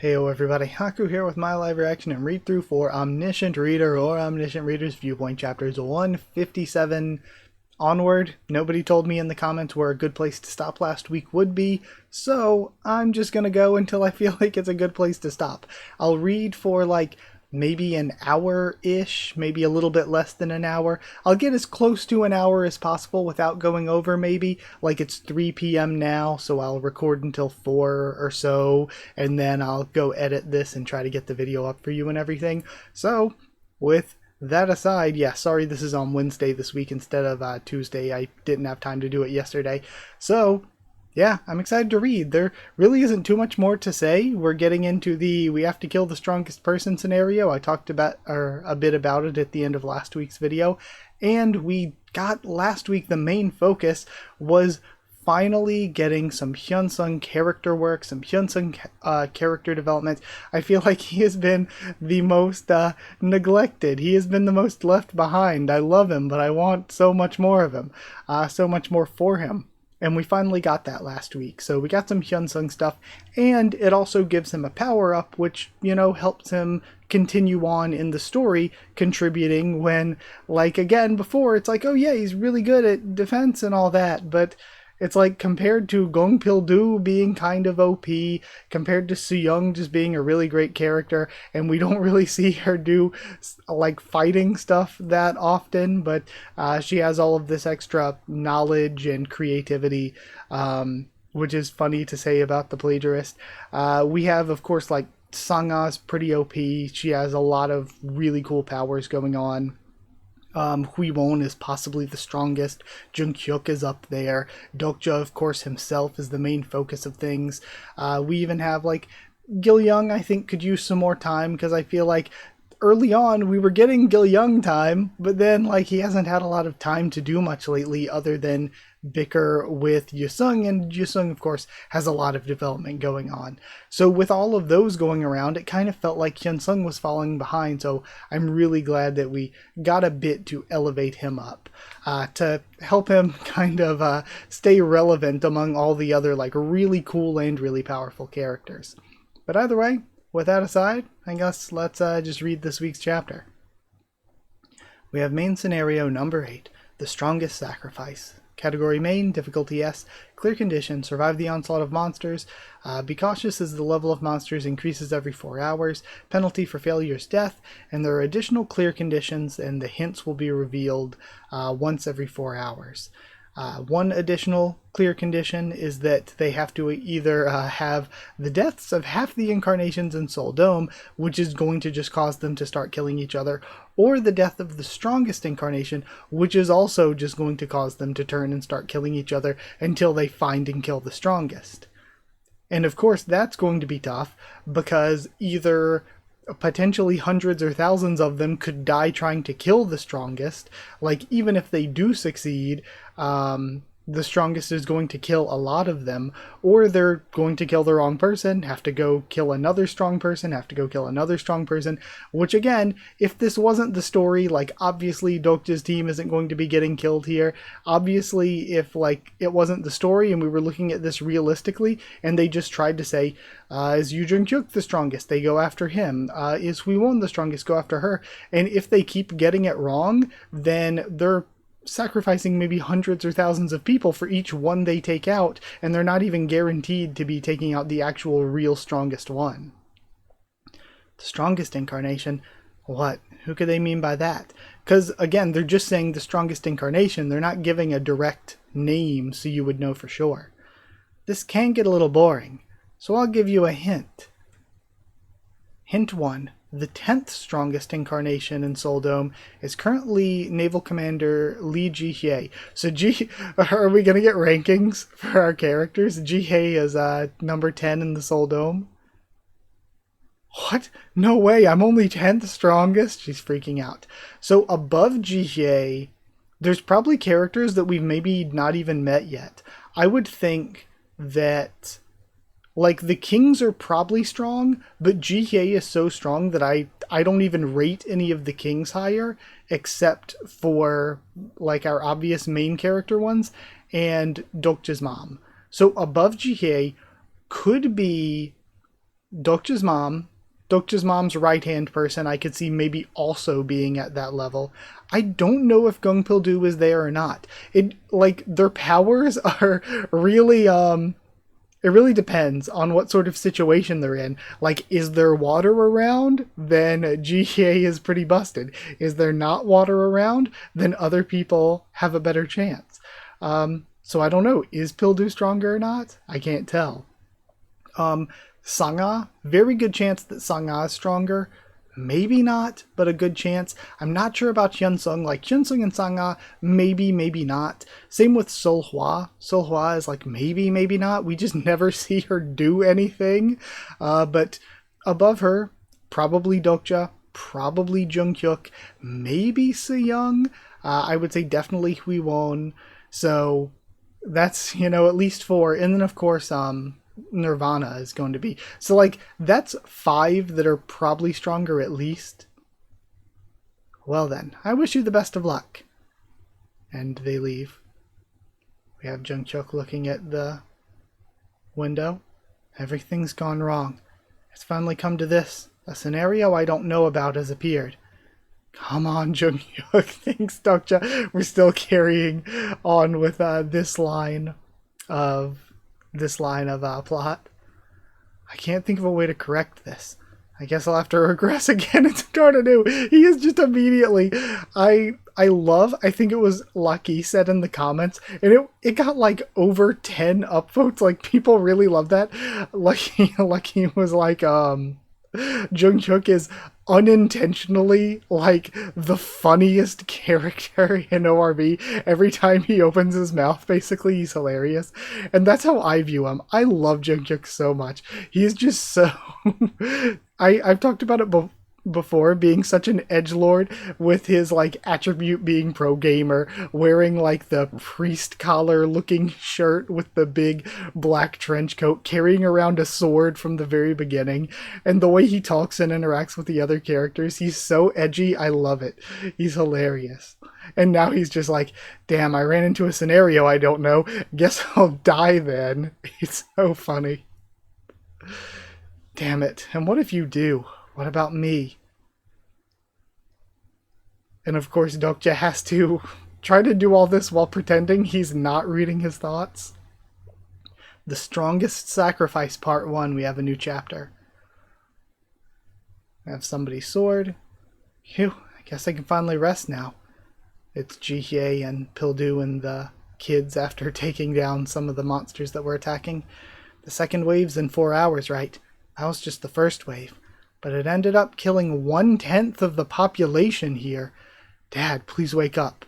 Heyo everybody, Haku here with my live reaction and read through for Omniscient Reader or Omniscient Reader's Viewpoint chapters 157 onward. Nobody told me in the comments where a good place to stop last week would be, so I'm just gonna go until I feel like it's a good place to stop. I'll read for like maybe an hour-ish, maybe a little bit less than an hour. I'll get as close to an hour as possible without going over maybe. Like it's 3 p.m. now, so I'll record until 4 or so, and then I'll go edit this and try to get the video up for you and everything. So, with that aside, yeah, sorry this is on Wednesday this week instead of Tuesday. I didn't have time to do it yesterday. So, yeah, I'm excited to read. There really isn't too much more to say. We're getting into the we have to kill the strongest person scenario. I talked about a bit about it at the end of last week's video. And we got last week, the main focus was finally getting some Hyunsung character work, some Hyunsung character development. I feel like he has been the most neglected. He has been the most left behind. I love him, but I want so much more of him, so much more for him. And we finally got that last week. So we got some Hyunsung stuff, and it also gives him a power-up, which, you know, helps him continue on in the story, contributing when, like, again, before, it's like, oh yeah, he's really good at defense and all that, but it's like compared to Gongpil-do being kind of OP, compared to Soo-young just being a really great character, and we don't really see her do like fighting stuff that often, but she has all of this extra knowledge and creativity, which is funny to say about the plagiarist. We have, of course, like Sanga's pretty OP. She has a lot of really cool powers going on. Huiwon is possibly the strongest. Junghyeok is up there. Dokja, of course, himself is the main focus of things. We even have, like, Gil-young, I think, could use some more time, because I feel like early on we were getting Gil-young time, but then, like, he hasn't had a lot of time to do much lately other than bicker with Yusung, and Yusung, of course, has a lot of development going on. So with all of those going around, it kind of felt like Hyunsung was falling behind, so I'm really glad that we got a bit to elevate him up, to help him kind of stay relevant among all the other, like, really cool and really powerful characters. But either way, with that aside, I guess let's just read this week's chapter. We have main scenario number 8, The Strongest Sacrifice. Category main, difficulty S, clear condition, survive the onslaught of monsters, be cautious as the level of monsters increases every 4 hours, penalty for failure is death, and there are additional clear conditions and the hints will be revealed once every 4 hours. One additional clear condition is that they have to either have the deaths of half the incarnations in Seoul Dome, which is going to just cause them to start killing each other, or the death of the strongest incarnation, which is also just going to cause them to turn and start killing each other until they find and kill the strongest. And of course that's going to be tough, because either potentially hundreds or thousands of them could die trying to kill the strongest. Like, even if they do succeed, the strongest is going to kill a lot of them, or they're going to kill the wrong person, have to go kill another strong person, have to go kill another strong person, which again, if this wasn't the story, like, obviously Dokja's team isn't going to be getting killed here. Obviously, if, like, it wasn't the story and we were looking at this realistically, and they just tried to say, is Yu Junghyeok the strongest? They go after him. Is Huiwon the strongest? Go after her. And if they keep getting it wrong, then they're sacrificing maybe hundreds or thousands of people for each one they take out, and they're not even guaranteed to be taking out the actual real strongest one. The strongest incarnation? What? Who could they mean by that? Because, again, they're just saying the strongest incarnation. They're not giving a direct name so you would know for sure. This can get a little boring, so I'll give you a hint. Hint 1. The 10th strongest incarnation in Seoul Dome is currently Naval Commander Lee Ji-hye. So are we going to get rankings for our characters? Ji-hye is number 10 in the Seoul Dome. What? No way, I'm only 10th strongest? She's freaking out. So above Ji-hye, there's probably characters that we've maybe not even met yet. I would think that, like, the kings are probably strong, but Ji-hye is so strong that I don't even rate any of the kings higher, except for, like, our obvious main character ones, and Dokja's mom. So above Ji-hye could be Dokja's mom, Dokja's mom's right-hand person, I could see maybe also being at that level. I don't know if Gungpil-do is there or not. It, like, their powers are really, it really depends on what sort of situation they're in. Like, is there water around? Then GA is pretty busted. Is there not water around? Then other people have a better chance. So I don't know. Is Pildu stronger or not? I can't tell. Sangha, very good chance that Sangha is stronger. Maybe not, but a good chance. I'm not sure about Hyunsung. Like, Hyunsung and Sangha, maybe, maybe not. Same with Seoul-hwa. Seoul-hwa is like, maybe, maybe not. We just never see her do anything. But above her, probably Dokja, probably Junghyeok, maybe Seyoung. I would say definitely Hwiwon. So that's, you know, at least 4. And then, of course, Nirvana is going to be. So, like, that's 5 that are probably stronger at least. Well then, I wish you the best of luck. And they leave. We have Junghyeok looking at the window. Everything's gone wrong. It's finally come to this. A scenario I don't know about has appeared. Come on, Junghyeok. Thanks, Dokja. We're still carrying on with this line of plot. I can't think of a way to correct this. I guess I'll have to regress again and start anew. He is just immediately. I think it was Lucky said in the comments, and it got like over 10 upvotes. Like, people really love that. Lucky was like, Junghyeok is unintentionally like the funniest character in ORB. Every time he opens his mouth, basically, he's hilarious. And that's how I view him. I love Junghyeok so much. He's just so... I've talked about it before, being such an edgelord with his like attribute being pro gamer, wearing like the priest collar looking shirt with the big black trench coat, carrying around a sword from the very beginning, and the way he talks and interacts with the other characters. He's so edgy. I love it. He's hilarious. And now he's just like, damn, I ran into a scenario I don't know. Guess I'll die then. It's so funny. Damn it. And what if you do? What about me? And of course, Dokja has to try to do all this while pretending he's not reading his thoughts. The Strongest Sacrifice, Part 1. We have a new chapter. I have somebody's sword. Phew, I guess I can finally rest now. It's Jihye and Pildu and the kids after taking down some of the monsters that were attacking. The second wave's in 4 hours, right? That was just the first wave. But it ended up killing 1/10 of the population here. Dad, please wake up.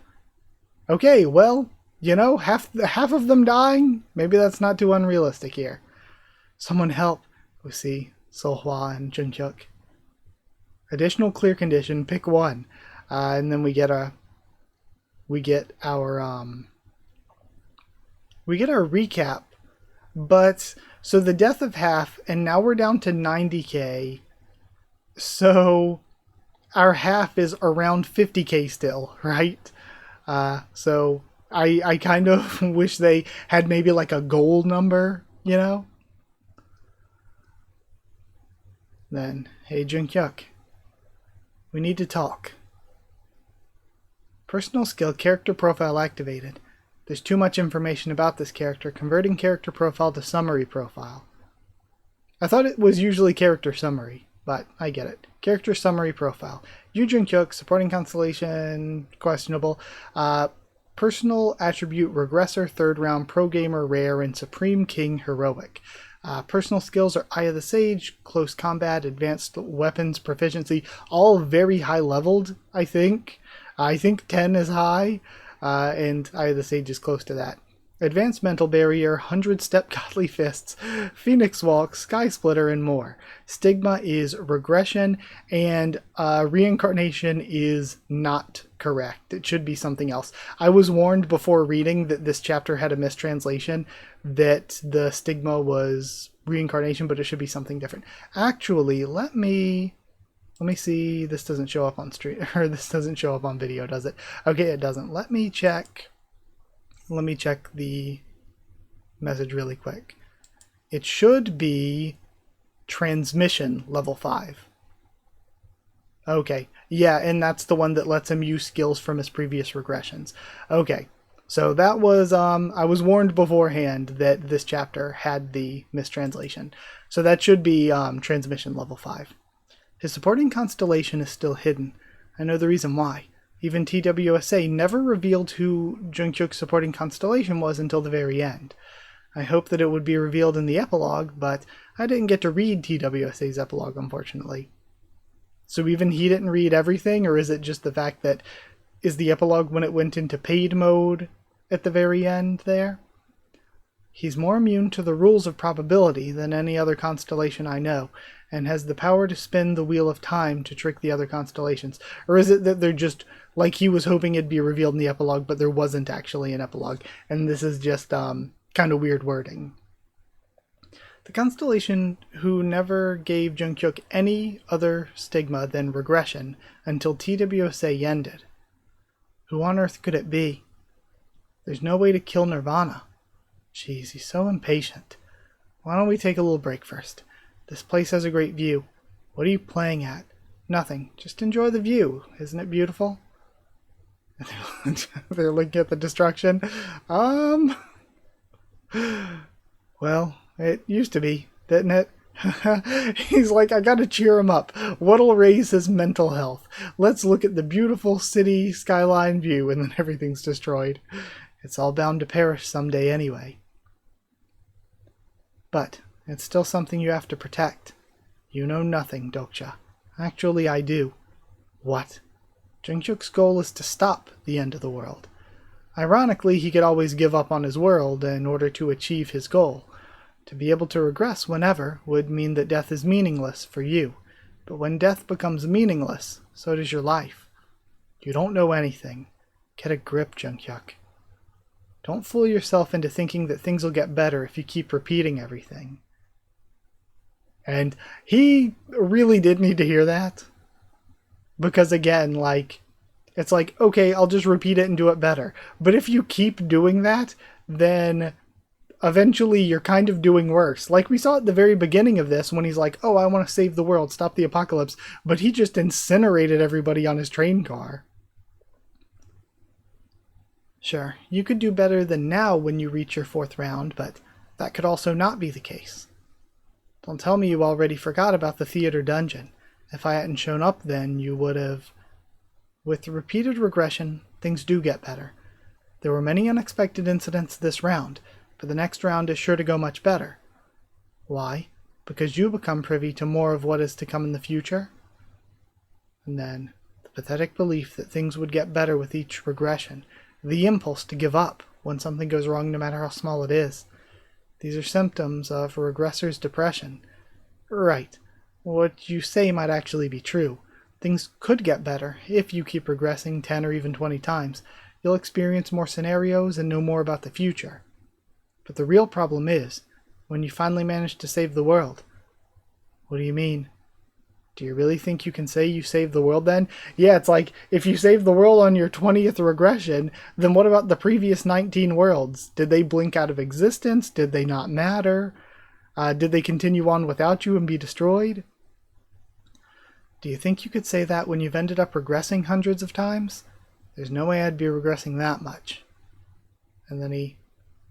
Okay, well, you know, half of them dying? Maybe that's not too unrealistic here. Someone help. We see Seoul-hwa and Junghyeok. Additional clear condition, pick one. And then we get our recap. But so the death of half, and now we're down to 90k. So our half is around 50k still, right? So I kind of wish they had maybe like a goal number, you know? Then, hey Junghyeok, we need to talk. Personal skill, character profile activated. There's too much information about this character. Converting character profile to summary profile. I thought it was usually character summary, but I get it. Character summary profile. Yu Junghyeok, supporting constellation, questionable. Personal attribute, regressor, third round, pro gamer, rare, and supreme king, heroic. Personal skills are Eye of the Sage, close combat, advanced weapons, proficiency, all very high leveled, I think. I think 10 is high, and Eye of the Sage is close to that. Advanced Mental Barrier, 100-Step Godly Fists, Phoenix Walk, Sky Splitter, and more. Stigma is regression, and reincarnation is not correct. It should be something else. I was warned before reading that this chapter had a mistranslation, that the stigma was reincarnation, but it should be something different. Actually, let me see. This doesn't show up on stream, or this doesn't show up on video, does it? Okay, it doesn't. Let me check the message really quick. It should be transmission level 5. Okay, yeah, and that's the one that lets him use skills from his previous regressions. Okay, so that was, I was warned beforehand that this chapter had the mistranslation. So that should be transmission level 5. His supporting constellation is still hidden. I know the reason why. Even TWSA never revealed who Junghyeok's supporting constellation was until the very end. I hoped that it would be revealed in the epilogue, but I didn't get to read TWSA's epilogue, unfortunately. So even he didn't read everything, or is it just the fact that is the epilogue when it went into paid mode at the very end there? He's more immune to the rules of probability than any other constellation I know, and has the power to spin the wheel of time to trick the other constellations. Or is it that they're just, like he was hoping it'd be revealed in the epilogue, but there wasn't actually an epilogue, and this is just kind of weird wording. The constellation who never gave Junghyeok any other stigma than regression until TWSA ended. Who on earth could it be? There's no way to kill Nirvana. Jeez, he's so impatient. Why don't we take a little break first? This place has a great view. What are you playing at? Nothing. Just enjoy the view. Isn't it beautiful? They're looking at the destruction. Well, it used to be, didn't it? He's like, I gotta cheer him up. What'll raise his mental health? Let's look at the beautiful city skyline view, and then everything's destroyed. It's all bound to perish someday anyway. But it's still something you have to protect. You know nothing, Dokja. Actually, I do. What? Junghyeok's goal is to stop the end of the world. Ironically, he could always give up on his world in order to achieve his goal. To be able to regress whenever would mean that death is meaningless for you. But when death becomes meaningless, so does your life. You don't know anything. Get a grip, Junghyeok. Don't fool yourself into thinking that things will get better if you keep repeating everything. And he really did need to hear that. Because again, it's like, okay, I'll just repeat it and do it better. But if you keep doing that, then eventually you're kind of doing worse. Like we saw at the very beginning of this when he's like, oh, I want to save the world, stop the apocalypse. But he just incinerated everybody on his train car. Sure, you could do better than now when you reach your 4th round, but that could also not be the case. Don't tell me you already forgot about the theater dungeon. If I hadn't shown up then, you would have... With repeated regression, things do get better. There were many unexpected incidents this round, but the next round is sure to go much better. Why? Because you become privy to more of what is to come in the future? And then, the pathetic belief that things would get better with each regression. The impulse to give up when something goes wrong no matter how small it is. These are symptoms of a regressor's depression. Right. What you say might actually be true. Things could get better if you keep regressing 10 or even 20 times. You'll experience more scenarios and know more about the future. But the real problem is, when you finally manage to save the world. What do you mean? Do you really think you can say you saved the world then? Yeah, it's like, if you saved the world on your 20th regression, then what about the previous 19 worlds? Did they blink out of existence? Did they not matter? Did they continue on without you and be destroyed? Do you think you could say that when you've ended up regressing hundreds of times? There's no way I'd be regressing that much. And then he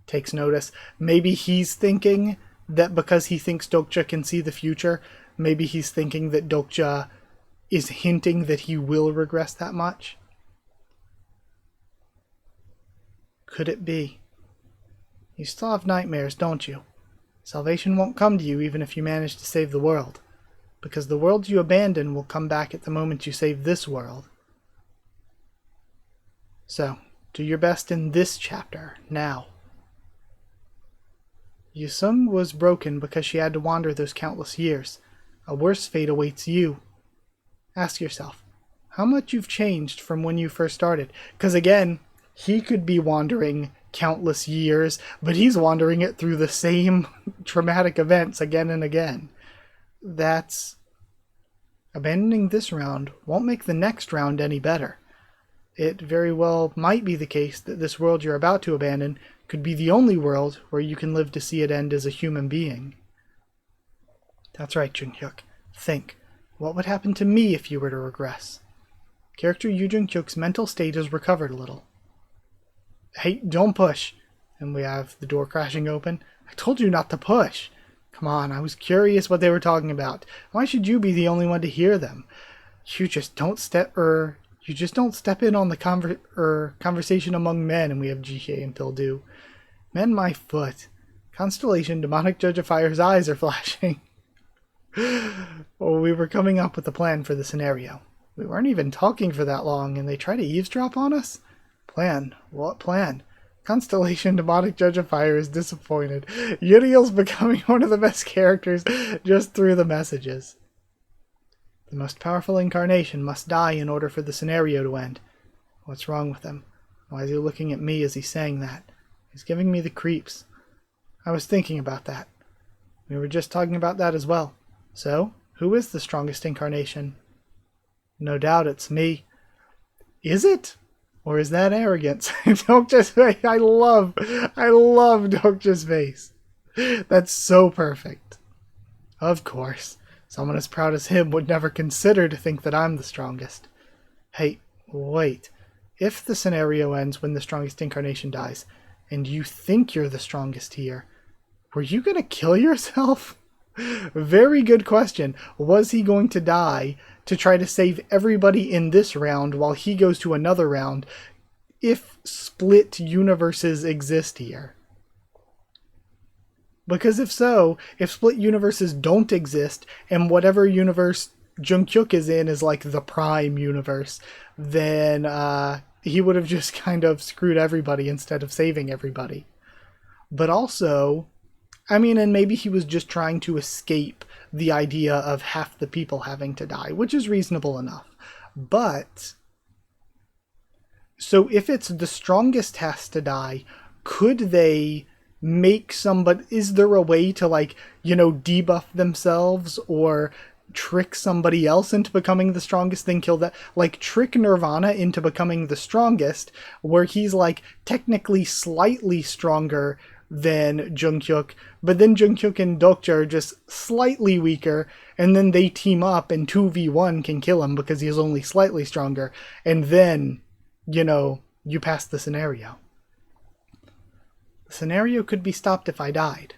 takes notice. Maybe he's thinking that because he thinks Dokja can see the future, maybe he's thinking that Dokja is hinting that he will regress that much. Could it be? You still have nightmares, don't you? Salvation won't come to you even if you manage to save the world. Because the world you abandon will come back at the moment you save this world. So, do your best in this chapter, now. Yusung was broken because she had to wander those countless years. A worse fate awaits you. Ask yourself, how much you've changed from when you first started. Because again, he could be wandering countless years, but he's wandering it through the same traumatic events again and again. That's... Abandoning this round won't make the next round any better. It very well might be the case that this world you're about to abandon could be the only world where you can live to see it end as a human being. That's right, Junghyeok. Think. What would happen to me if you were to regress? Character Yu Junghyeok's mental state has recovered a little. Hey, don't push. And we have the door crashing open. I told you not to push. Come on, I was curious what they were talking about. Why should you be the only one to hear them? You just don't step in on the conversation among men. And we have Jihye and Pildu. Mend my foot. Constellation, demonic judge of fire's eyes are flashing. Well, we were coming up with a plan for the scenario. We weren't even talking for that long, and they try to eavesdrop on us? Plan? What plan? Constellation, demonic judge of fire, is disappointed. Uriel's becoming one of the best characters just through the messages. The most powerful incarnation must die in order for the scenario to end. What's wrong with him? Why is he looking at me as he's saying that? He's giving me the creeps. I was thinking about that. We were just talking about that as well. So, who is the strongest incarnation? No doubt it's me. Is it? Or is that arrogance? Dokja's face. I love Dokja's face. That's so perfect. Of course. Someone as proud as him would never consider to think that I'm the strongest. Hey, wait. If the scenario ends when the strongest incarnation dies, and you think you're the strongest here, were you going to kill yourself? Very good question. Was he going to die to try to save everybody in this round while he goes to another round if split universes exist here? Because if so, if split universes don't exist and whatever universe Junghyeok is in is like the prime universe, then he would have just kind of screwed everybody instead of saving everybody. But also, I mean, and maybe he was just trying to escape the idea of half the people having to die, which is reasonable enough. But, so if it's the strongest has to die, could they make somebody, is there a way to debuff themselves or trick somebody else into becoming the strongest, then kill that, trick Nirvana into becoming the strongest, where he's technically slightly stronger than Junghyeok, but then Junghyeok and Dokja are just slightly weaker, and then they team up and 2v1 can kill him because he is only slightly stronger, and then, you pass the scenario. The scenario could be stopped if I died.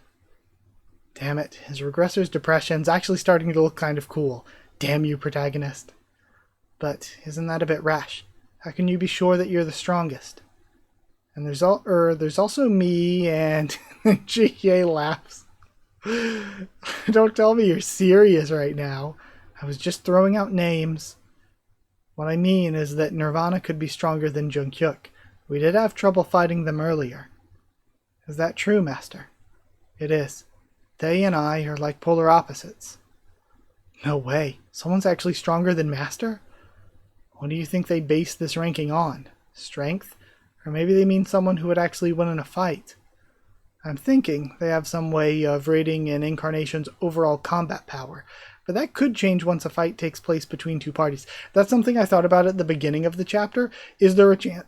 Damn it, his regressor's depression's actually starting to look kind of cool. Damn you, protagonist. But isn't that a bit rash? How can you be sure that you're the strongest? And there's also me, and Jihye laughs. Don't tell me you're serious right now. I was just throwing out names. What I mean is that Nirvana could be stronger than Junghyeok. We did have trouble fighting them earlier. Is that true, Master? It is. They and I are like polar opposites. No way. Someone's actually stronger than Master? What do you think they base this ranking on? Strength? Or maybe they mean someone who would actually win in a fight. I'm thinking they have some way of rating an incarnation's overall combat power, but that could change once a fight takes place between two parties. That's something I thought about at the beginning of the chapter. Is there a chance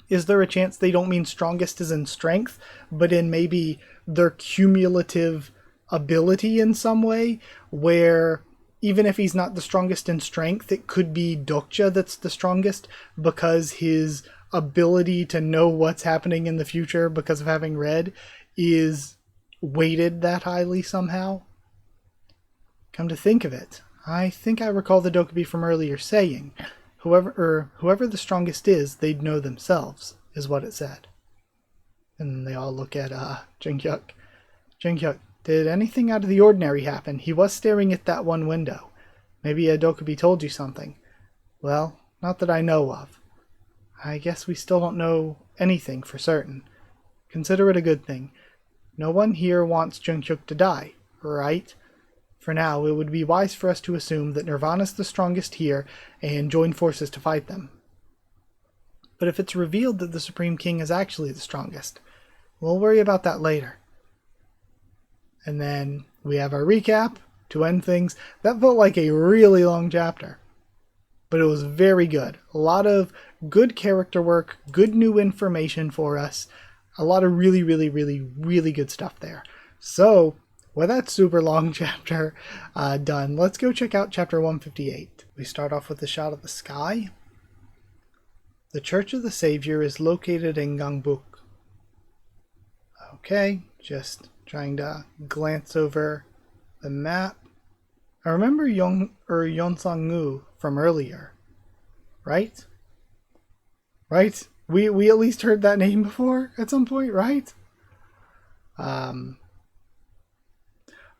is there a chance they don't mean strongest as in strength, but in maybe their cumulative ability in some way, where even if he's not the strongest in strength, it could be Dokja that's the strongest because his ability to know what's happening in the future because of having read is weighted that highly somehow. Come to think of it, I think I recall the Dokubi from earlier saying, whoever the strongest is, they'd know themselves, is what it said. And they all look at Junghyeok. Junghyeok, did anything out of the ordinary happen? He was staring at that one window. Maybe a Dokubi told you something. Well, not that I know of. I guess we still don't know anything for certain. Consider it a good thing. No one here wants Junghyeok to die, right? For now, it would be wise for us to assume that Nirvana's the strongest here and join forces to fight them. But if it's revealed that the Supreme King is actually the strongest, we'll worry about that later. And then we have our recap to end things. That felt like a really long chapter, but it was very good. A lot of good character work, good new information for us, a lot of really, really, really, really good stuff there. So, With that super long chapter done, let's go check out chapter 158. We start off with a shot of the sky. The Church of the Savior is located in Gangbuk. Okay, just trying to glance over the map. I remember Yonsang-gu from earlier, right? Right? We at least heard that name before at some point, right? Or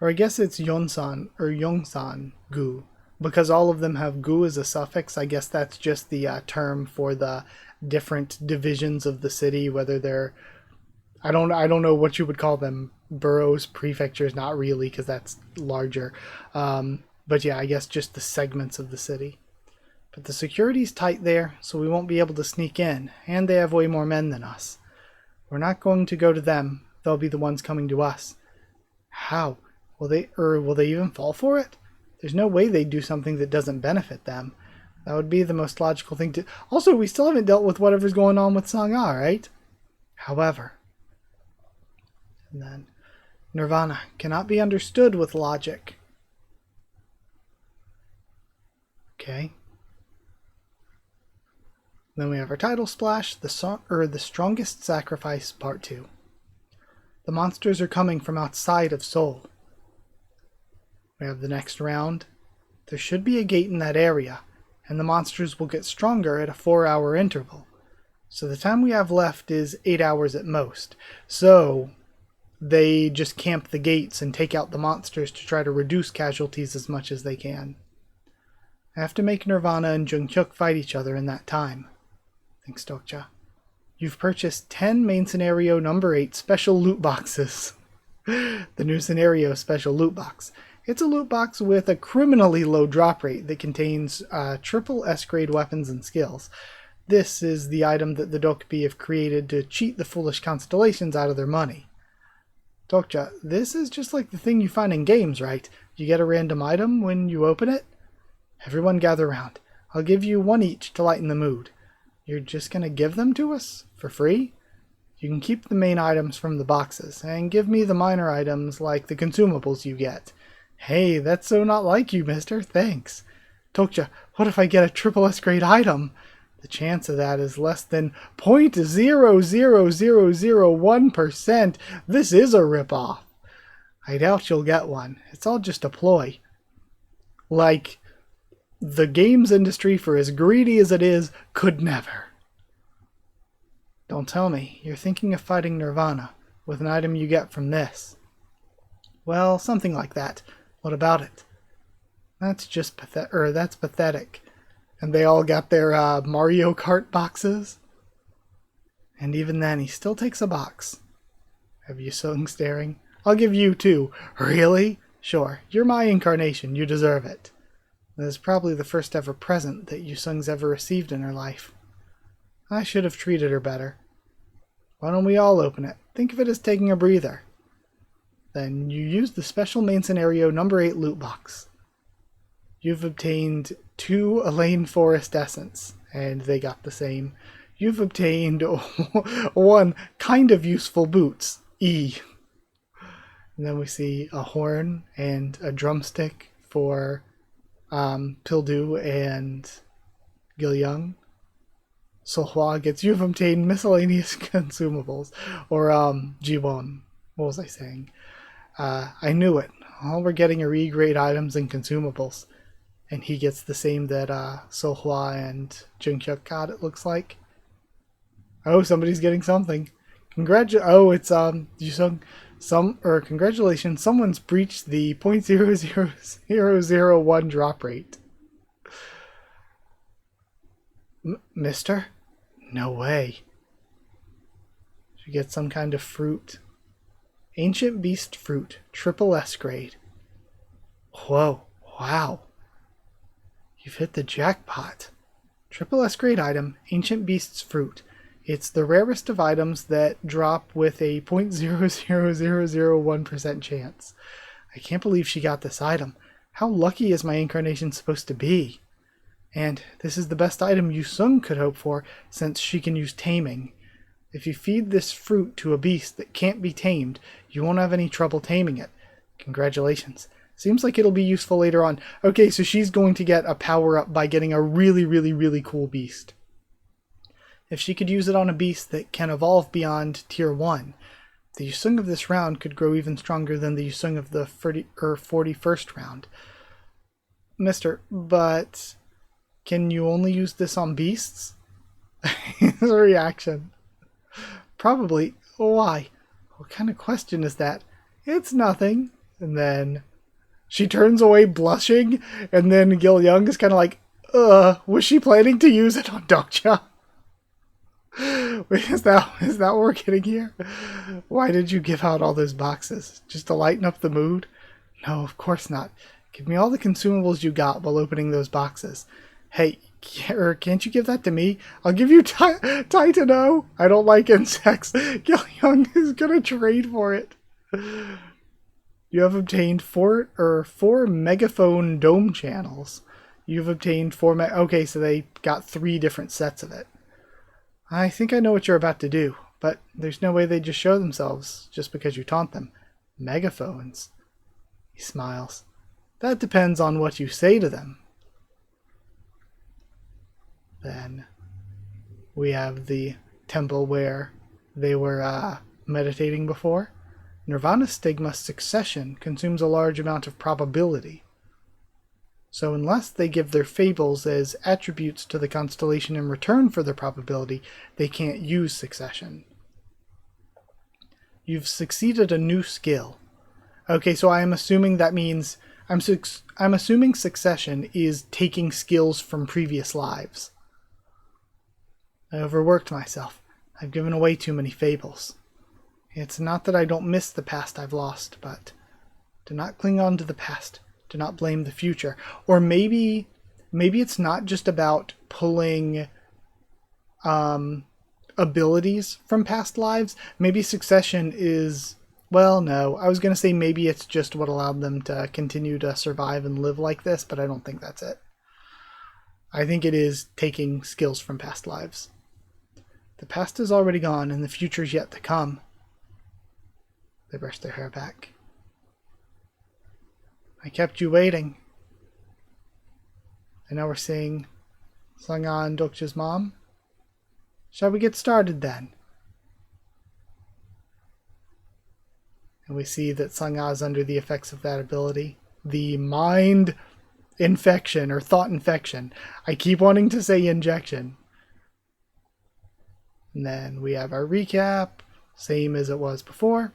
I guess it's Yongsan-gu, because all of them have gu as a suffix. I guess that's just the term for the different divisions of the city, whether they're, I don't know what you would call them, boroughs, prefectures, not really, because that's larger. But yeah, I guess just the segments of the city. But the security's tight there, so we won't be able to sneak in, and they have way more men than us. We're not going to go to them. They'll be the ones coming to us. How? Will they even fall for it? There's no way they'd do something that doesn't benefit them. That would be the most logical thing to... Also, we still haven't dealt with whatever's going on with Sangha, right? However... And then... Nirvana cannot be understood with logic. Okay. Then we have our title splash, the Strongest Sacrifice, Part 2. The monsters are coming from outside of Seoul. We have the next round. There should be a gate in that area, and the monsters will get stronger at a 4-hour interval. So the time we have left is 8 hours at most. So they just camp the gates and take out the monsters to try to reduce casualties as much as they can. I have to make Nirvana and Junghyeok fight each other in that time. Thanks, Dokja. You've purchased 10 main scenario number 8 special loot boxes. The new scenario special loot box. It's a loot box with a criminally low drop rate that contains triple S-grade weapons and skills. This is the item that the Dokbi have created to cheat the foolish constellations out of their money. Dokja, this is just like the thing you find in games, right? You get a random item when you open it? Everyone gather round. I'll give you one each to lighten the mood. You're just going to give them to us? For free? You can keep the main items from the boxes, and give me the minor items like the consumables you get. Hey, that's so not like you, mister. Thanks. Tokja, what if I get a triple S grade item? The chance of that is less than 0.00001%. This is a ripoff. I doubt you'll get one. It's all just a ploy. Like... the games industry, for as greedy as it is, could never. Don't tell me. You're thinking of fighting Nirvana with an item you get from this. Well, something like that. What about it? That's just that's pathetic. And they all got their Mario Kart boxes. And even then, he still takes a box. Have you Sung staring? I'll give you 2. Really? Sure. You're my incarnation. You deserve it. That is probably the first ever present that Yusung's ever received in her life. I should have treated her better. Why don't we all open it? Think of it as taking a breather. Then you use the special main scenario number 8 loot box. You've obtained 2 Elaine Forest Essence, and they got the same. You've obtained 1 kind of useful boots, E. And then we see a horn and a drumstick for Pildu and Gilyoung. Sohwa gets you've obtained miscellaneous consumables. Or Jiwon. What was I saying? I knew it. All we're getting are E-grade items and consumables. And he gets the same that Sohwa and Junghyeok got, it looks like. Oh, somebody's getting something. Oh, it's Yusung. Congratulations, someone's breached the 0.00001 drop rate. Mister? No way. She gets some kind of fruit. Ancient Beast Fruit, triple S grade. Whoa, wow. You've hit the jackpot. Triple S grade item, Ancient Beast's Fruit. It's the rarest of items that drop with a 0.00001% chance. I can't believe she got this item. How lucky is my incarnation supposed to be? And this is the best item Yusung could hope for, since she can use taming. If you feed this fruit to a beast that can't be tamed, you won't have any trouble taming it. Congratulations. Seems like it'll be useful later on. Okay, so she's going to get a power-up by getting a really, really, really cool beast. If she could use it on a beast that can evolve beyond Tier 1, the Yusung of this round could grow even stronger than the Yusung of the 41st round. Mister, but can you only use this on beasts? His reaction. Probably. Why? What kind of question is that? It's nothing. And then she turns away blushing, and then Gil-young is kind of like, was she planning to use it on Dokja? Wait, is that what we're getting here? Why did you give out all those boxes? Just to lighten up the mood? No, of course not. Give me all the consumables you got while opening those boxes. Hey, can't you give that to me? I'll give you Titano. I don't like insects. Gil-young is gonna trade for it. You have obtained four megaphone dome channels. You've obtained okay, so they got 3 different sets of it. I think I know what you're about to do, but there's no way they just show themselves just because you taunt them. Megaphones. He smiles. That depends on what you say to them. Then we have the temple where they were meditating before. Nirvana Stigma Succession consumes a large amount of probability. So unless they give their fables as attributes to the constellation in return for their probability, they can't use Succession. You've succeeded a new skill. Okay, so I am assuming that means I'm assuming Succession is taking skills from previous lives. I overworked myself. I've given away too many fables. It's not that I don't miss the past I've lost, but do not cling on to the past. Do not blame the future. Or maybe it's not just about pulling abilities from past lives. Maybe Succession is... Well, no. I was going to say maybe it's just what allowed them to continue to survive and live like this, but I don't think that's it. I think it is taking skills from past lives. The past is already gone, and the future is yet to come. They brush their hair back. I kept you waiting. And now we're seeing Sangha and Dokja's mom. Shall we get started then? And we see that Sangha is under the effects of that ability. The mind infection, or thought infection. I keep wanting to say injection. And then we have our recap, same as it was before.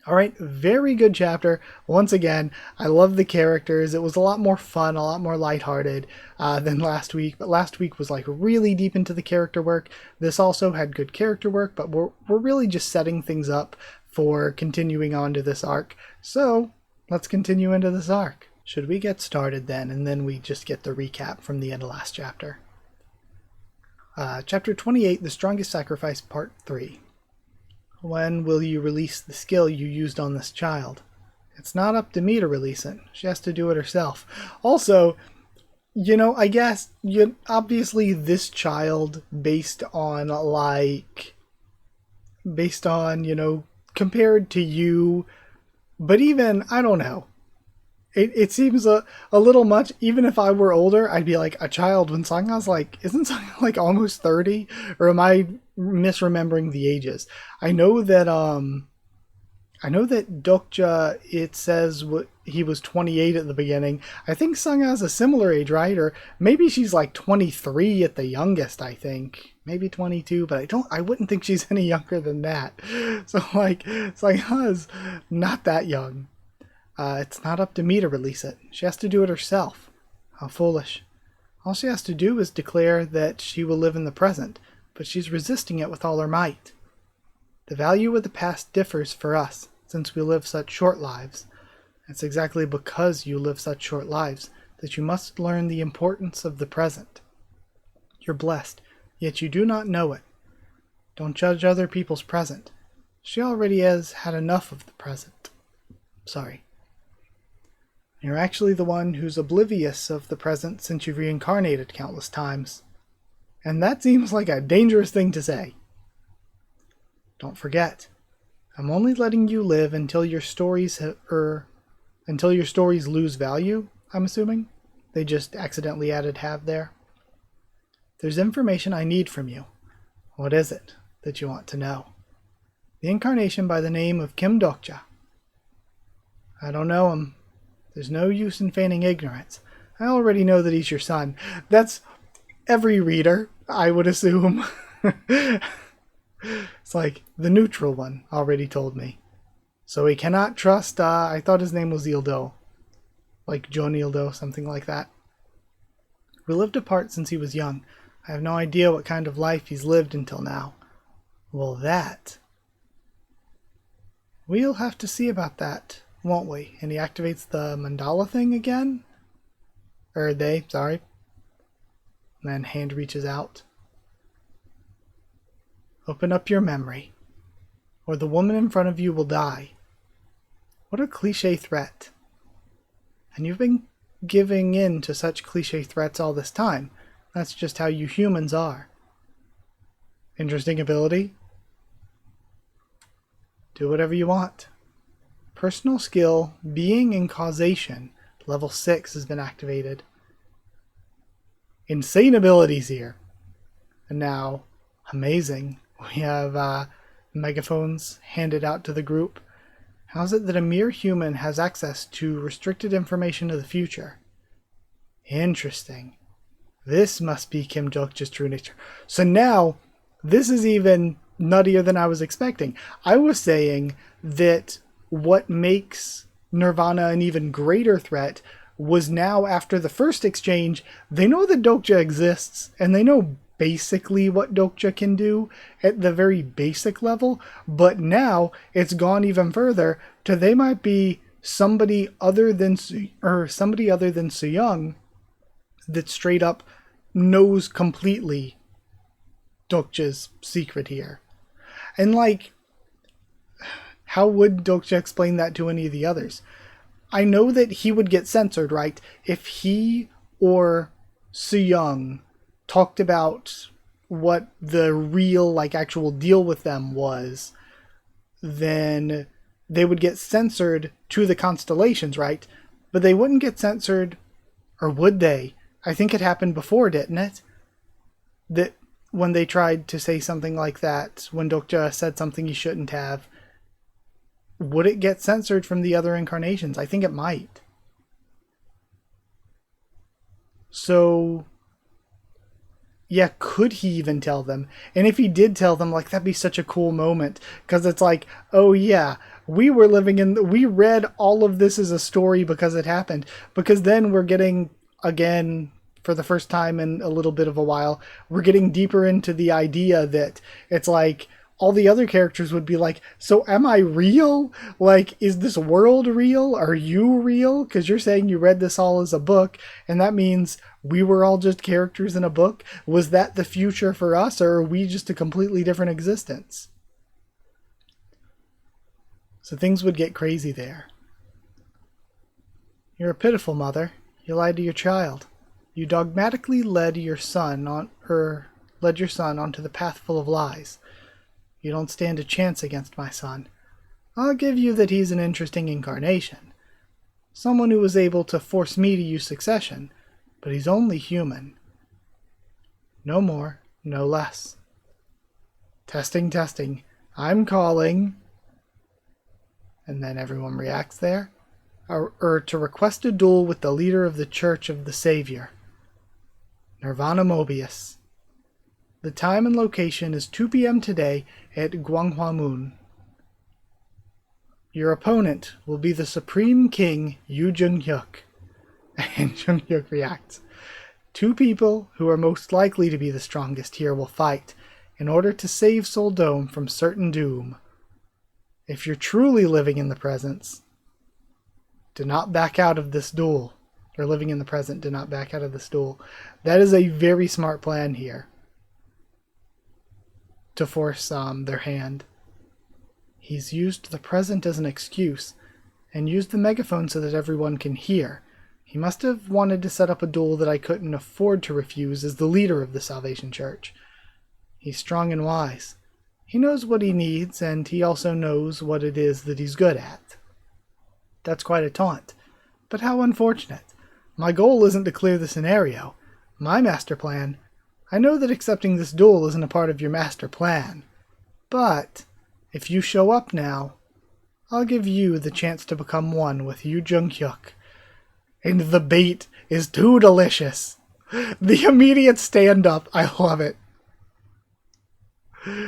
Alright, very good chapter. Once again, I love the characters. It was a lot more fun, a lot more lighthearted than last week. But last week was like really deep into the character work. This also had good character work, but we're really just setting things up for continuing on to this arc. So, let's continue into this arc. Should we get started then, and then we just get the recap from the end of last chapter. Chapter 28, The Strongest Sacrifice, Part 3. When will you release the skill you used on this child? It's not up to me to release it. She has to do it herself. Also, I guess, obviously this child, based on, compared to you, but even, I don't know. It seems a little much. Even if I were older, I'd be like a child when Sangha's isn't Sangha almost 30? Or am I misremembering the ages? I know that Dokja, it says he was 28 at the beginning. I think Sangha's a similar age, right? Or maybe she's 23 at the youngest, I think. Maybe 22, but I wouldn't think she's any younger than that. So Sangha's not that young. It's not up to me to release it. She has to do it herself. How foolish. All she has to do is declare that she will live in the present, but she's resisting it with all her might. The value of the past differs for us, since we live such short lives. It's exactly because you live such short lives that you must learn the importance of the present. You're blessed, yet you do not know it. Don't judge other people's present. She already has had enough of the present. Sorry. You're actually the one who's oblivious of the present since you've reincarnated countless times. And that seems like a dangerous thing to say. Don't forget, I'm only letting you live until your stories lose value, I'm assuming. They just accidentally added have there. There's information I need from you. What is it that you want to know? The incarnation by the name of Kim Dokja. I don't know him. There's no use in feigning ignorance. I already know that he's your son. That's every reader, I would assume. It's like, the neutral one already told me. So we cannot trust, I thought his name was Ildo. Like John Ildo, something like that. We lived apart since he was young. I have no idea what kind of life he's lived until now. Well, that... We'll have to see about that, won't we? And he activates the mandala thing again? Or they, sorry. And then hand reaches out. Open up your memory, or the woman in front of you will die. What a cliche threat. And you've been giving in to such cliche threats all this time. That's just how you humans are. Interesting ability. Do whatever you want. Personal skill, being and causation. Level 6 has been activated. Insane abilities here. And now, amazing. We have megaphones handed out to the group. How is it that a mere human has access to restricted information of the future? Interesting. This must be Kim Dokja's true nature. So now, this is even nuttier than I was expecting. I was saying that what makes Nirvana an even greater threat was now, after the first exchange, they know that Dokja exists, and they know basically what Dokja can do at the very basic level, but now it's gone even further to they might be somebody other than Soo-young that straight up knows completely Dokja's secret here. And like, how would Dokja explain that to any of the others? I know that he would get censored, right? If he or Soo-young talked about what the real, like, actual deal with them was, then they would get censored to the constellations, right? But they wouldn't get censored, or would they? I think it happened before, didn't it? That when they tried to say something like that, when Dokja said something he shouldn't have, would it get censored from the other incarnations? I think it might. So, yeah, could he even tell them? And if he did tell them, like, that'd be such a cool moment. Because it's like, oh yeah, we read all of this as a story because it happened. Because then we're getting, again, for the first time in a little bit of a while, we're getting deeper into the idea that it's like, all the other characters would be like, so am I real? Like, is this world real? Are you real? Because you're saying you read this all as a book, and that means we were all just characters in a book? Was that the future for us, or are we just a completely different existence? So things would get crazy there. You're a pitiful mother. You lied to your child. You dogmatically led your son onto the path full of lies. You don't stand a chance against my son. I'll give you that he's an interesting incarnation. Someone who was able to force me to use succession, but he's only human. No more, no less. Testing, testing. I'm calling. And then everyone reacts there. Or to request a duel with the leader of the Church of the Savior. Nirvana Mobius. The time and location is 2 p.m. today at Gwanghwamun. Your opponent will be the Supreme King, Junghyeok. And Junghyeok reacts. 2 people who are most likely to be the strongest here will fight in order to save Seoul Dome from certain doom. If you're truly living in the presence, do not back out of this duel. Or living in the present, do not back out of this duel. That is a very smart plan here. To force their hand. He's used the present as an excuse, and used the megaphone so that everyone can hear. He must have wanted to set up a duel that I couldn't afford to refuse as the leader of the Salvation Church. He's strong and wise. He knows what he needs, and he also knows what it is that he's good at. That's quite a taunt. But how unfortunate. My goal isn't to clear the scenario. My master plan. I know that accepting this duel isn't a part of your master plan. But if you show up now, I'll give you the chance to become one with Yu Junghyeok. And the bait is too delicious. The immediate stand-up, I love it.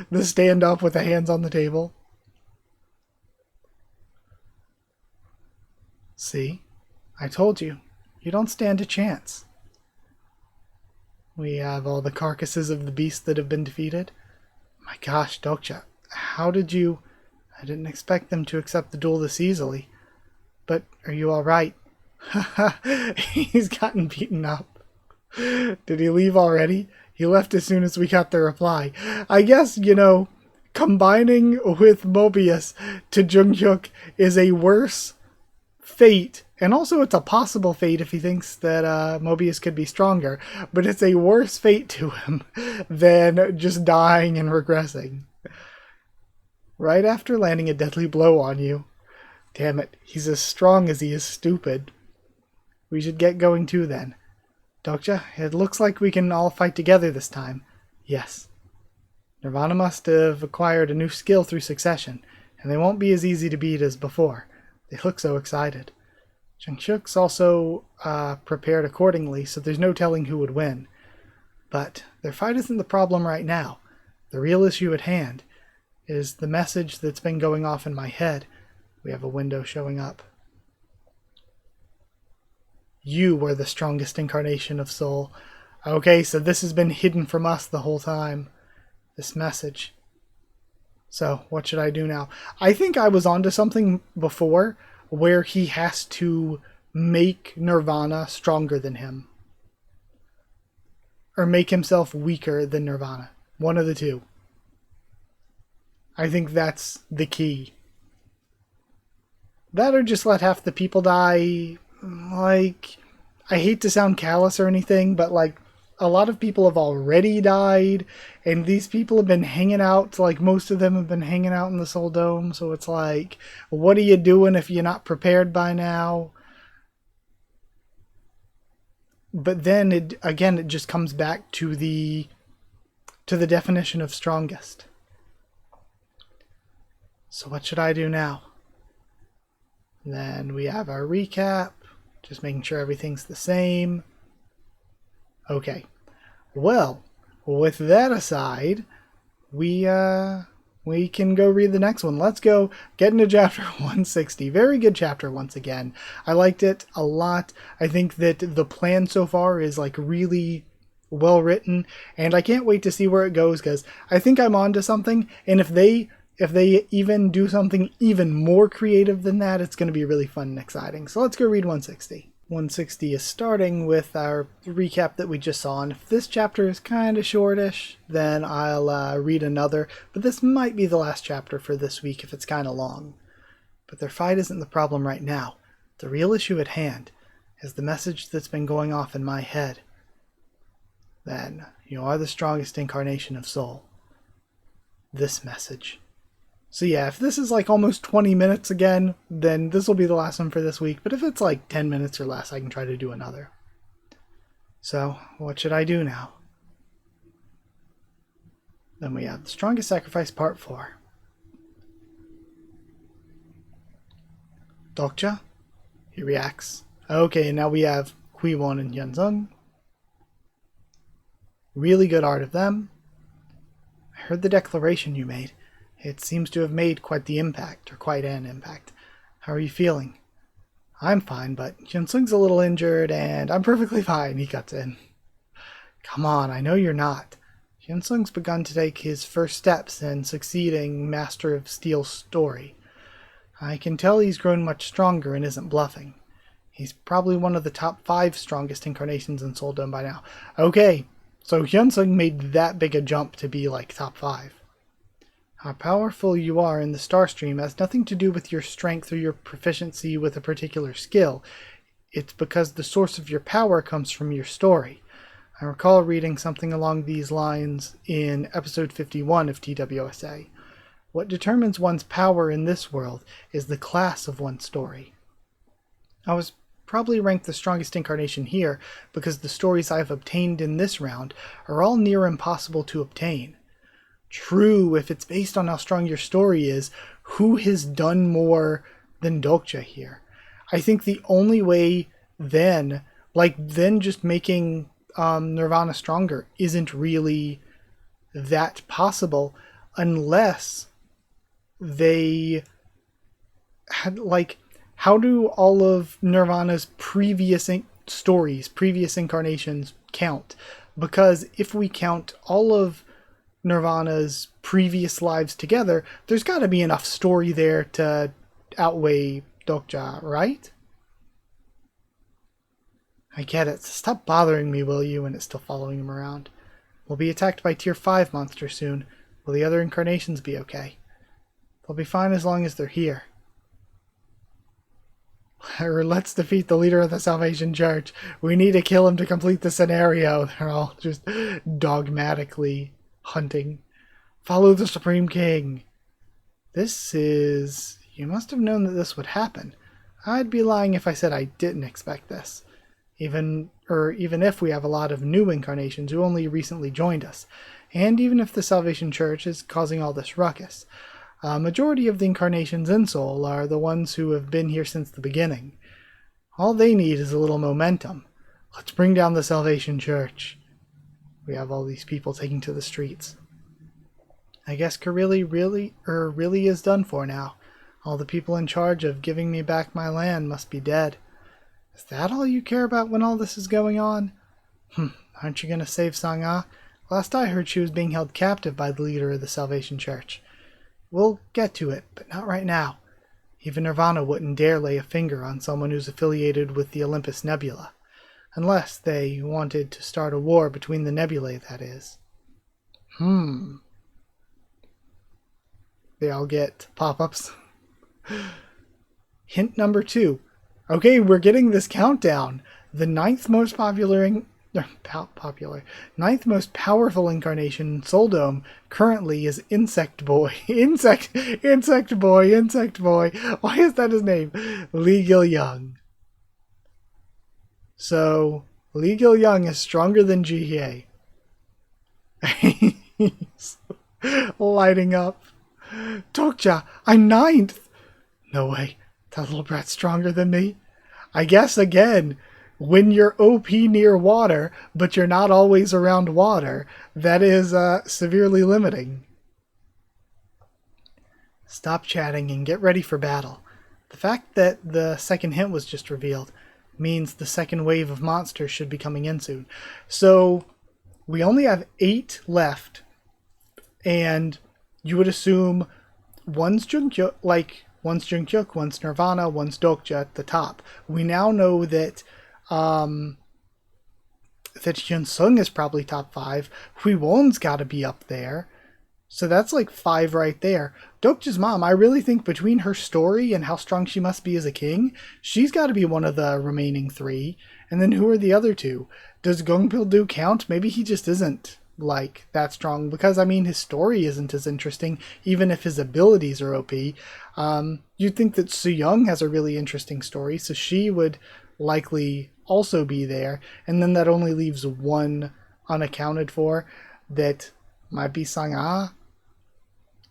The stand-up with the hands on the table. See? I told you. You don't stand a chance. We have all the carcasses of the beasts that have been defeated. My gosh, Dokja, how did you... I didn't expect them to accept the duel this easily. But are you alright? He's gotten beaten up. Did he leave already? He left as soon as we got the reply. I guess, combining with Mobius to Junghyeok is a worse fate. And also it's a possible fate if he thinks that Mobius could be stronger. But it's a worse fate to him than just dying and regressing. Right after landing a deadly blow on you. Damn it, he's as strong as he is stupid. We should get going too then. Dokja, it looks like we can all fight together this time. Yes. Nirvana must have acquired a new skill through succession, and they won't be as easy to beat as before. They look so excited. Junghyeok's also prepared accordingly, so there's no telling who would win. But their fight isn't the problem right now. The real issue at hand is the message that's been going off in my head. We have a window showing up. You were the strongest incarnation of Seoul. Okay, so this has been hidden from us the whole time. This message. So, what should I do now? I think I was onto something before where he has to make Nirvana stronger than him. Or make himself weaker than Nirvana. One of the two. I think that's the key. That or just let half the people die. Like, I hate to sound callous or anything, but like, a lot of people have already died, and these people have been hanging out, like most of them have been hanging out in the Seoul Dome, so it's like, what are you doing if you're not prepared by now? But then, it just comes back to the definition of strongest. So what should I do now? Then we have our recap, just making sure everything's the same. Okay, well, with that aside, we can go read the next one. Let's go get into chapter 160. Very good chapter once again. I liked it a lot. I think that the plan so far is like really well written, and I can't wait to see where it goes because I think I'm onto something. And if they even do something even more creative than that, it's going to be really fun and exciting. So let's go read 160. 160 is starting with our recap that we just saw, and if this chapter is kind of shortish, then I'll read another, but this might be the last chapter for this week if it's kind of long. But their fight isn't the problem right now. The real issue at hand is the message that's been going off in my head. Then, you are the strongest incarnation of Seoul. This message. So yeah, if this is like almost 20 minutes again, then this will be the last one for this week. But if it's like 10 minutes or less, I can try to do another. So, what should I do now? Then we have the Strongest Sacrifice Part 4. Dokja? He reacts. Okay, and now we have Huiwon and Hyunsung. Really good art of them. I heard the declaration you made. It seems to have made quite the impact, or quite an impact. How are you feeling? I'm fine, but Hyunsung's a little injured, and I'm perfectly fine, he cuts in. Come on, I know you're not. Hyunsung's begun to take his first steps in succeeding Master of Steel's story. I can tell he's grown much stronger and isn't bluffing. He's probably one of the top 5 strongest incarnations in Seoul Dome by now. Okay, so Hyunsung made that big a jump to be like top 5. How powerful you are in the Star Stream has nothing to do with your strength or your proficiency with a particular skill. It's because the source of your power comes from your story. I recall reading something along these lines in episode 51 of TWSA. What determines one's power in this world is the class of one's story. I was probably ranked the strongest incarnation here because the stories I've obtained in this round are all near impossible to obtain. True, if it's based on how strong your story is, who has done more than Dokja here? I think the only way then just making Nirvana stronger isn't really that possible unless they had, how do all of Nirvana's previous previous incarnations count? Because if we count all of Nirvana's previous lives together, there's got to be enough story there to outweigh Dokja, right? I get it. Stop bothering me, will you? And it's still following him around. We'll be attacked by tier 5 monsters soon. Will the other incarnations be okay? They'll be fine as long as they're here. Or let's defeat the leader of the Salvation Church. We need to kill him to complete the scenario. They're all just dogmatically hunting. Follow the Supreme King. This is... You must have known that this would happen. I'd be lying if I said I didn't expect this. Even if we have a lot of new incarnations who only recently joined us, and even if the Salvation Church is causing all this ruckus. A majority of the incarnations in Seoul are the ones who have been here since the beginning. All they need is a little momentum. Let's bring down the Salvation Church. We have all these people taking to the streets. I guess Karilli really is done for now. All the people in charge of giving me back my land must be dead. Is that all you care about when all this is going on? Aren't you going to save Sang-ah? Last I heard, she was being held captive by the leader of the Salvation Church. We'll get to it, but not right now. Even Nirvana wouldn't dare lay a finger on someone who's affiliated with the Olympus Nebula. Unless they wanted to start a war between the nebulae, that is. They all get pop-ups. Hint number 2. Okay, we're getting this countdown. The ninth most ninth most powerful incarnation in Seoul Dome currently is Insect Boy. Insect Boy. Why is that his name? Lee Gil-young. So, Lee Gil-young is stronger than Ji-hye. He's lighting up. Dokja, I'm 9th. No way. That little brat's stronger than me. I guess, again, when you're OP near water, but you're not always around water, that is severely limiting. Stop chatting and get ready for battle. The fact that the second hint was just revealed means the second wave of monsters should be coming in soon. So, we only have 8 left, and you would assume one's Junghyeok, one's Nirvana, one's Dokja at the top. We now know that that Hyunsung is probably top 5. Huiwon's got to be up there. So that's like 5 right there. Dokja's mom, I really think between her story and how strong she must be as a king, she's got to be one of the remaining 3. And then who are the other 2? Does Gongpil-do count? Maybe he just isn't that strong, because I mean his story isn't as interesting, even if his abilities are OP. You'd think that Soo-young has a really interesting story, so she would likely also be there, and then that only leaves 1 unaccounted for. That might be Sang-ah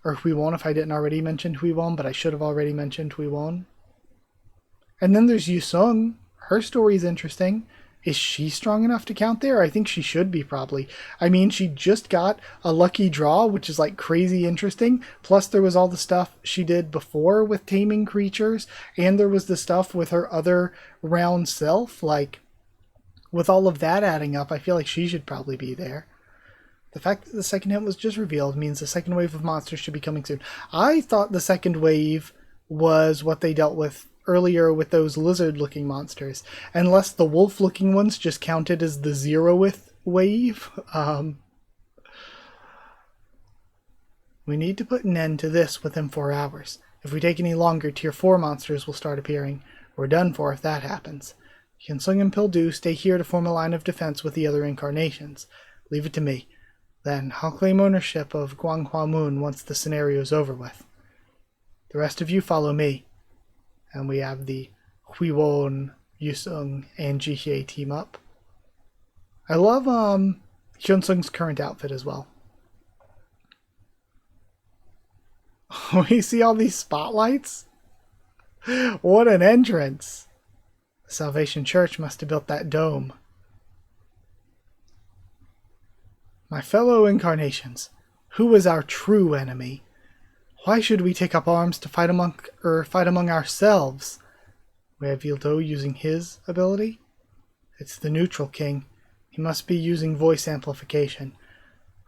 or Huiwon, if I didn't already mention Huiwon, but I should have already mentioned Huiwon. And then there's Yusung. Her story's interesting. Is she strong enough to count there? I think she should be, probably. I mean, she just got a lucky draw, which is crazy interesting. Plus there was all the stuff she did before with taming creatures, and there was the stuff with her other round self. With all of that adding up, I feel like she should probably be there. The fact that the second hint was just revealed means the second wave of monsters should be coming soon. I thought the second wave was what they dealt with earlier with those lizard-looking monsters, unless the wolf-looking ones just counted as the 0th wave. We need to put an end to this within 4 hours. If we take any longer, tier 4 monsters will start appearing. We're done for if that happens. Hyunsung and Pil-do stay here to form a line of defense with the other incarnations. Leave it to me. Then I'll claim ownership of Gwanghwa Moon once the scenario's over with. The rest of you follow me. And we have the Hwiwon, Yusung, and Jihye team up. I love Hyunsung's current outfit as well. We see all these spotlights? What an entrance! The Salvation Church must have built that dome. My fellow incarnations, who is our true enemy? Why should we take up arms to fight among ourselves? We have Yildo using his ability. It's the neutral king. He must be using voice amplification.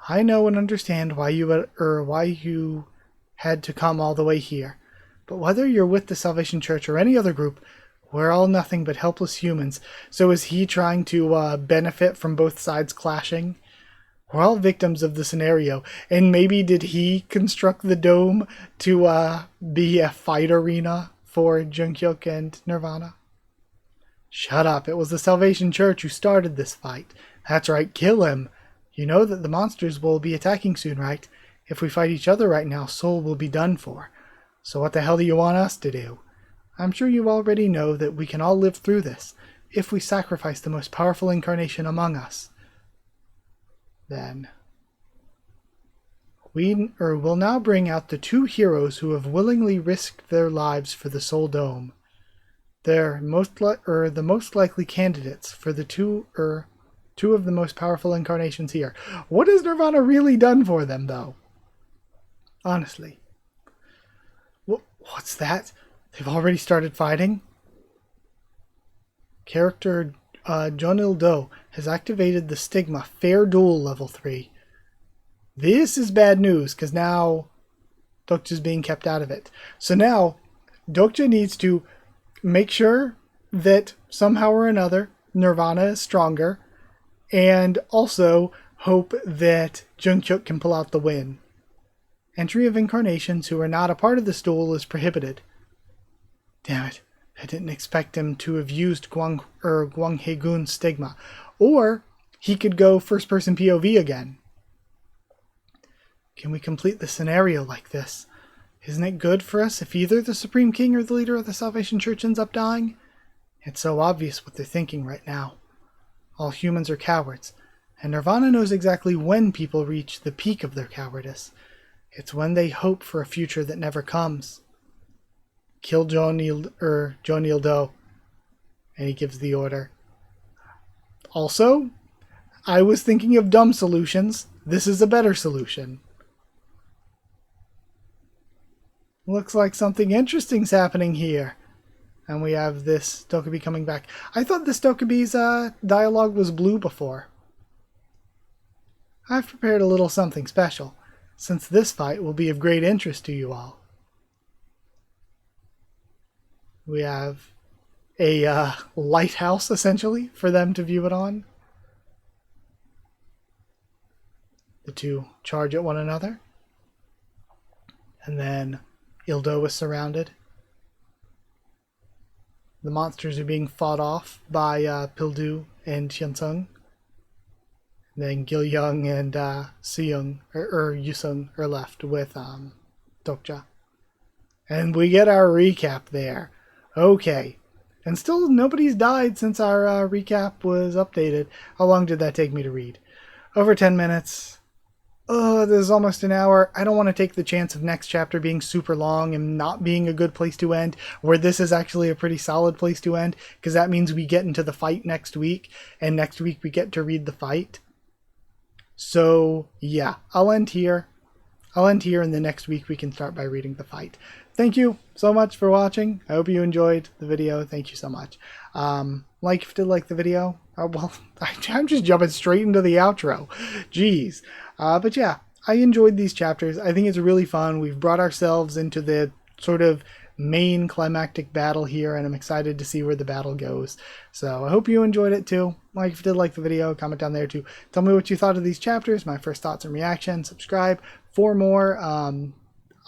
I know and understand why you had to come all the way here. But whether you're with the Salvation Church or any other group, we're all nothing but helpless humans. So is he trying to benefit from both sides clashing? We're all victims of the scenario. And maybe did he construct the dome to be a fight arena for Junghyeok and Nirvana? Shut up. It was the Salvation Church who started this fight. That's right, kill him. You know that the monsters will be attacking soon, right? If we fight each other right now, Seoul will be done for. So what the hell do you want us to do? I'm sure you already know that we can all live through this, if we sacrifice the most powerful incarnation among us. Then, we'll now bring out the two heroes who have willingly risked their lives for the Seoul Dome. They're the most likely candidates for the two of the most powerful incarnations here. What has Nirvana really done for them, though? Honestly. What's that? They've already started fighting? Character Junil-do has activated the Stigma Fair Duel Level 3. This is bad news, because now Dokja's being kept out of it. So now, Dokja needs to make sure that somehow or another Nirvana is stronger, and also hope that Junghyeok can pull out the win. Entry of incarnations who are not a part of this duel is prohibited. Damn it. I didn't expect him to have used Gwanghaegun's Stigma. Or he could go first-person POV again. Can we complete the scenario like this? Isn't it good for us if either the Supreme King or the leader of the Salvation Church ends up dying? It's so obvious what they're thinking right now. All humans are cowards, and Nirvana knows exactly when people reach the peak of their cowardice. It's when they hope for a future that never comes. Kill Jonil-do. And he gives the order. Also, I was thinking of dumb solutions. This is a better solution. Looks like something interesting's happening here. And we have this Dokkaebi coming back. I thought this Dokkaebi's dialogue was blue before. I've prepared a little something special, since this fight will be of great interest to you all. We have a lighthouse, essentially, for them to view it on. The two charge at one another. And then Ildo is surrounded. The monsters are being fought off by Pildu and Hyunsung. And then Gilyoung and Yusung are left with Dokja. And we get our recap there. Okay. And still nobody's died since our recap was updated. How long did that take me to read? Over 10 minutes. Oh, this is almost an hour. I don't want to take the chance of next chapter being super long and not being a good place to end, where this is actually a pretty solid place to end, because that means we get into the fight next week, and next week we get to read the fight. So, yeah, I'll end here. And the next week we can start by reading the fight. Thank you so much for watching. I hope you enjoyed the video. Thank you so much. Like if you did like the video. Well, I'm just jumping straight into the outro. Jeez. But yeah, I enjoyed these chapters. I think it's really fun. We've brought ourselves into the sort of main climactic battle here, and I'm excited to see where the battle goes. So I hope you enjoyed it too. Like if you did like the video, comment down there too. Tell me what you thought of these chapters, my first thoughts and reactions. Subscribe for more.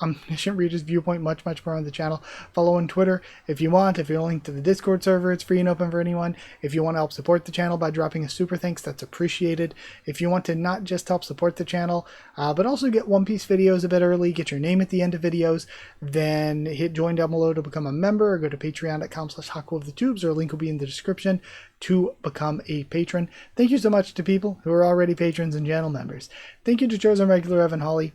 Omniscient Reader's Viewpoint, much more on the channel. Follow on Twitter if you want. If you're linked to the Discord server, it's free and open for anyone. If you want to help support the channel by dropping a super thanks, that's appreciated. If you want to not just help support the channel, but also get One Piece videos a bit early, get your name at the end of videos, then hit join down below to become a member, or go to patreon.com/Haku of the Tubes, or a link will be in the description to become a patron. Thank you so much to people who are already patrons and channel members. Thank you to Chosen Regular Evan Hawley,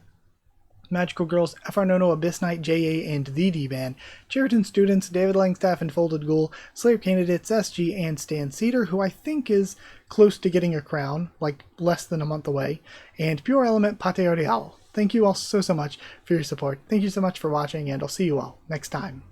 Magical Girls, FR Nono, Abyss Knight, JA, and the D-Ban, Cheriton Students, David Langstaff and Folded Ghoul, Slayer Candidates, SG, and Stan Cedar, who I think is close to getting a crown, like less than a month away, and Pure Element, Pate Real. Thank you all so much for your support. Thank you so much for watching, and I'll see you all next time.